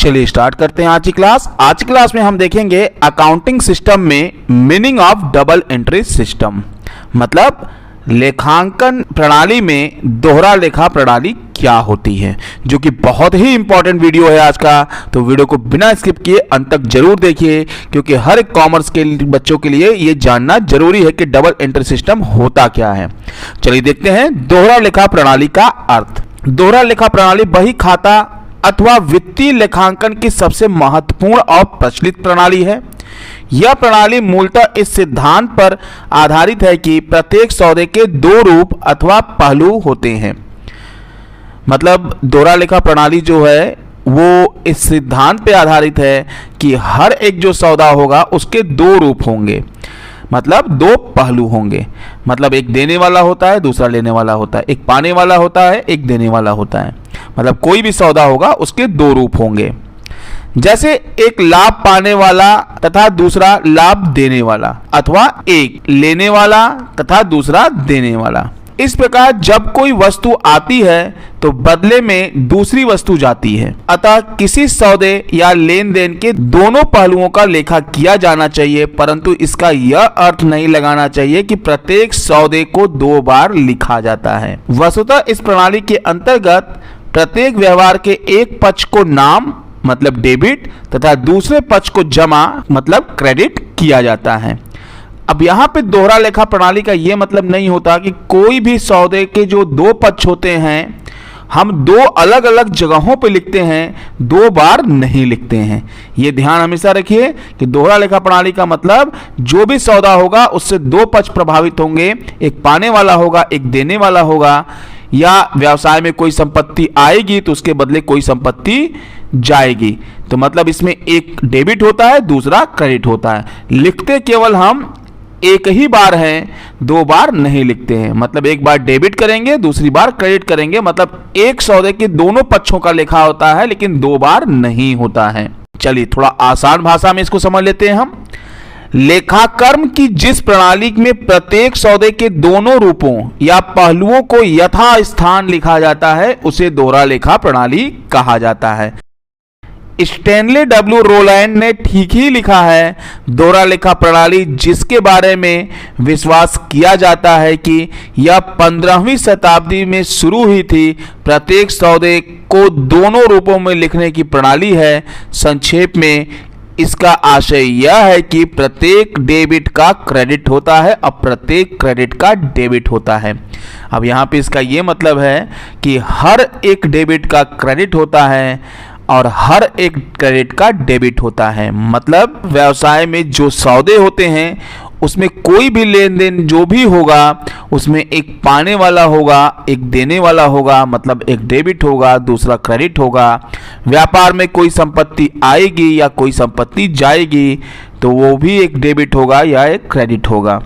चलिए स्टार्ट करते हैं आज की क्लास। आज की क्लास में हम देखेंगे अकाउंटिंग सिस्टम में meaning of double entry system, मतलब लेखांकन प्रणाली में दोहरा लेखा प्रणाली क्या होती है, जो कि बहुत ही इंपॉर्टेंट वीडियो है आज का। तो वीडियो को बिना स्किप किए अंत तक जरूर देखिए, क्योंकि हर एक कॉमर्स के बच्चों के लिए ये जानना जरूरी है कि डबल एंट्री सिस्टम होता क्या है। चलिए देखते हैं दोहरा लेखा प्रणाली का अर्थ। दोहरा लेखा प्रणाली बही खाता अथवा वित्तीय लेखांकन की सबसे महत्वपूर्ण और प्रचलित प्रणाली है। यह प्रणाली मूलतः इस सिद्धांत पर आधारित है कि प्रत्येक सौदे के दो रूप अथवा पहलू होते हैं। मतलब दोहरा लेखा प्रणाली जो है वो इस सिद्धांत पर आधारित है कि हर एक जो सौदा होगा उसके दो रूप होंगे, मतलब दो पहलू होंगे। मतलब एक देने वाला होता है, दूसरा लेने वाला होता है, एक पाने वाला होता है, एक देने वाला होता है। मतलब कोई भी सौदा होगा उसके दो रूप होंगे, जैसे एक लाभ पाने वाला तथा दूसरा लाभ देने वाला, अथवा एक लेने वाला तथा दूसरा देने वाला। इस प्रकार जब कोई वस्तु आती है तो बदले में दूसरी वस्तु जाती है। अतः किसी सौदे या लेन देन के दोनों पहलुओं का लेखा किया जाना चाहिए, परंतु इसका यह अर्थ नहीं लगाना चाहिए कि प्रत्येक सौदे को दो बार लिखा जाता है। वस्तुतः इस प्रणाली के अंतर्गत प्रत्येक व्यवहार के एक पक्ष को नाम मतलब डेबिट तथा दूसरे पक्ष को जमा मतलब क्रेडिट किया जाता है। अब यहाँ पे दोहरा लेखा प्रणाली का यह मतलब नहीं होता कि कोई भी सौदे के जो दो पक्ष होते हैं हम दो अलग अलग जगहों पे लिखते हैं, दो बार नहीं लिखते हैं। ये ध्यान हमेशा रखिए कि दोहरा लेखा प्रणाली का मतलब जो भी सौदा होगा उससे दो पक्ष प्रभावित होंगे, एक पाने वाला होगा, एक देने वाला होगा। या व्यवसाय में कोई संपत्ति आएगी तो उसके बदले कोई संपत्ति जाएगी। तो मतलब इसमें एक डेबिट होता है, दूसरा क्रेडिट होता है। लिखते केवल हम एक ही बार हैं, दो बार नहीं लिखते हैं। मतलब एक बार डेबिट करेंगे, दूसरी बार क्रेडिट करेंगे। मतलब एक सौदे के दोनों पक्षों का लेखा होता है, लेकिन दो बार नहीं होता है। चलिए थोड़ा आसान भाषा में इसको समझ लेते हैं हम। लेखाकर्म की जिस प्रणाली में प्रत्येक सौदे के दोनों रूपों या पहलुओं को यथास्थान लिखा जाता है उसे दोहरा लेखा प्रणाली कहा जाता है। स्टैनली डब्ल्यू रोलैंड ने ठीक ही लिखा है, दोहरा लेखा प्रणाली जिसके बारे में विश्वास किया जाता है कि यह 15वीं शताब्दी में शुरू हुई थी, प्रत्येक सौदे को दोनों रूपों में लिखने की प्रणाली है। संक्षेप में इसका आशय यह है कि प्रत्येक डेबिट का क्रेडिट होता है और प्रत्येक क्रेडिट का डेबिट होता है। अब यहाँ पे इसका ये मतलब है कि हर एक डेबिट का क्रेडिट होता है और हर एक क्रेडिट का डेबिट होता है। मतलब व्यवसाय में जो सौदे होते हैं उसमें कोई भी लेन देन जो भी होगा उसमें एक पाने वाला होगा, एक देने वाला होगा। मतलब एक डेबिट होगा, दूसरा क्रेडिट होगा। व्यापार में कोई संपत्ति आएगी या कोई संपत्ति जाएगी तो वो भी एक डेबिट होगा या एक क्रेडिट होगा।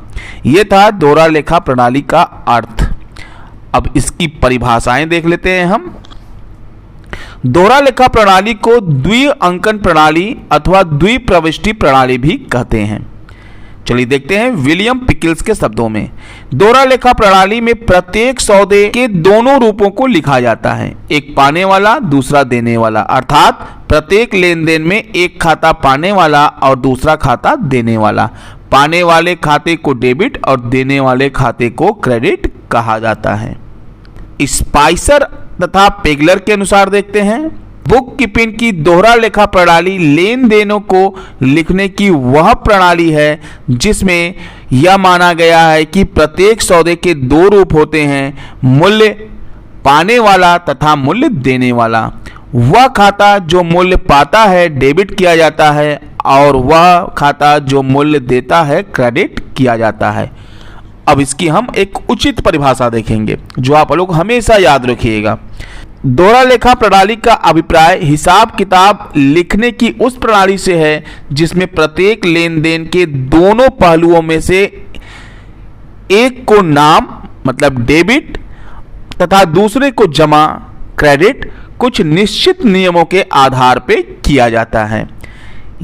ये था दोहरा लेखा प्रणाली का अर्थ। अब इसकी परिभाषाएं देख लेते हैं हम। दोहरा लेखा प्रणाली को द्विअंकन प्रणाली अथवा द्विप्रविष्टि प्रणाली भी कहते हैं। चलिए देखते हैं विलियम पिकल्स के शब्दों में। दोहरा लेखा प्रणाली में प्रत्येक सौदे के दोनों रूपों को लिखा जाता है, एक पाने वाला दूसरा देने वाला। अर्थात प्रत्येक लेन देन में एक खाता पाने वाला और दूसरा खाता देने वाला। पाने वाले खाते को डेबिट और देने वाले खाते को क्रेडिट कहा जाता है। स्पाइसर तथा पेगलर के अनुसार देखते हैं, बुक कीपिंग की दोहरा लेखा प्रणाली लेन देनों को लिखने की वह प्रणाली है जिसमें यह माना गया है कि प्रत्येक सौदे के दो रूप होते हैं, मूल्य पाने वाला तथा मूल्य देने वाला। वह खाता जो मूल्य पाता है डेबिट किया जाता है और वह खाता जो मूल्य देता है क्रेडिट किया जाता है। अब इसकी हम एक उचित परिभाषा देखेंगे जो आप लोग हमेशा याद रखिएगा। दोहरा लेखा प्रणाली का अभिप्राय हिसाब किताब लिखने की उस प्रणाली से है जिसमें प्रत्येक लेन देन के दोनों पहलुओं में से एक को नाम मतलब डेबिट तथा दूसरे को जमा क्रेडिट कुछ निश्चित नियमों के आधार पर किया जाता है।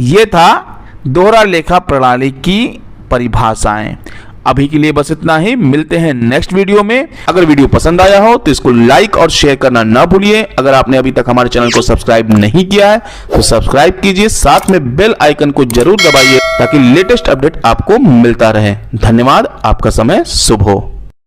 यह था दोहरा लेखा प्रणाली की परिभाषाएं। अभी के लिए बस इतना ही, मिलते हैं नेक्स्ट वीडियो में। अगर वीडियो पसंद आया हो तो इसको लाइक और शेयर करना ना भूलिए। अगर आपने अभी तक हमारे चैनल को सब्सक्राइब नहीं किया है तो सब्सक्राइब कीजिए, साथ में बेल आइकन को जरूर दबाइए ताकि लेटेस्ट अपडेट आपको मिलता रहे। धन्यवाद, आपका समय शुभ हो।